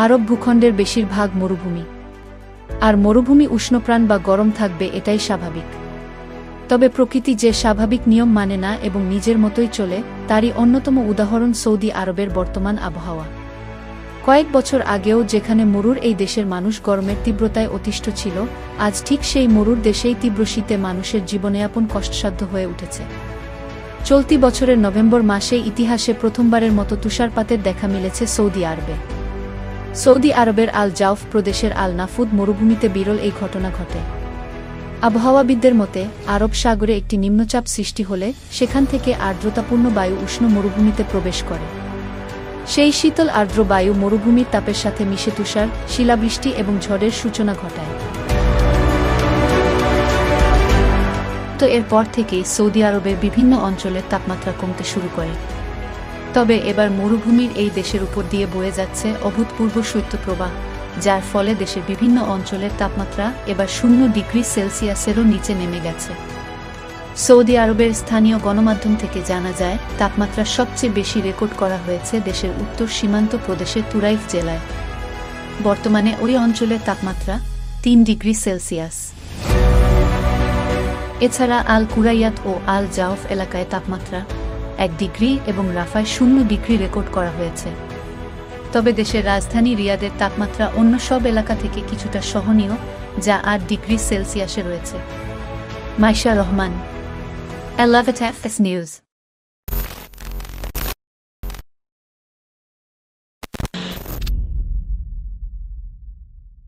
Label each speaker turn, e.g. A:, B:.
A: আরব ভূখণ্ডের বেশিরভাগ মরুভূমি, আর মরুভূমি উষ্ণপ্রাণ বা গরম থাকবে, এটাই স্বাভাবিক। তবে প্রকৃতি যে স্বাভাবিক নিয়ম মানে না এবং নিজের মতোই চলে, তারই অন্যতম উদাহরণ সৌদি আরবের বর্তমান আবহাওয়া। কয়েক বছর আগেও যেখানে মরুর এই দেশের মানুষ গরমের তীব্রতায় অতিষ্ঠ ছিল, আজ ঠিক সেই মরুর দেশেই তীব্র শীতে মানুষের জীবনযাপন কষ্টসাধ্য হয়ে উঠেছে। চলতি বছরের নভেম্বর মাসে ইতিহাসে প্রথমবারের মতো তুষারপাতের দেখা মিলেছে সৌদি আরবে। সৌদি আরবের আল জাউফ প্রদেশের আল নাফুদ মরুভূমিতে বিরল এই ঘটনা ঘটে। আবহাওয়াবিদদের মতে, আরব সাগরে একটি নিম্নচাপ সৃষ্টি হলে সেখান থেকে আর্দ্রতাপূর্ণ বায়ু উষ্ণ মরুভূমিতে প্রবেশ করে। সেই শীতল আর্দ্র বায়ু মরুভূমির তাপের সাথে মিশে তুষার, শিলাবৃষ্টি এবং ঝড়ের সূচনা ঘটায়। তো এরপর থেকেই সৌদি আরবের বিভিন্ন অঞ্চলের তাপমাত্রা কমতে শুরু করে। তবে এবার মরুভূমির এই দেশের উপর দিয়ে বয়ে যাচ্ছে অভূতপূর্ব শৈত্যপ্রবাহ, যার ফলে দেশের বিভিন্ন অঞ্চলের তাপমাত্রা এবার 0 ডিগ্রি সেলসিয়াসেরও নিচে নেমে গেছে। সৌদি আরবের স্থানীয় গণমাধ্যম থেকে জানা যায়, তাপমাত্রা সবচেয়ে বেশি রেকর্ড করা হয়েছে দেশের উত্তর সীমান্ত প্রদেশের তুরাইফ জেলায়। বর্তমানে ওই অঞ্চলের তাপমাত্রা 3 ডিগ্রি সেলসিয়াস। এছাড়া আল কুরাইয়াত ও আল জাউফ এলাকায় তাপমাত্রা 1 ডিগ্রি এবং রাফায় 0 ডিগ্রি রেকর্ড করা হয়েছে। তবে দেশের রাজধানী রিয়াদের তাপমাত্রা অন্য সব এলাকা থেকে কিছুটা সহনীয়, যা 8 ডিগ্রি সেলসিয়াসে রয়েছে। Maisha Rahman, 11 FS news.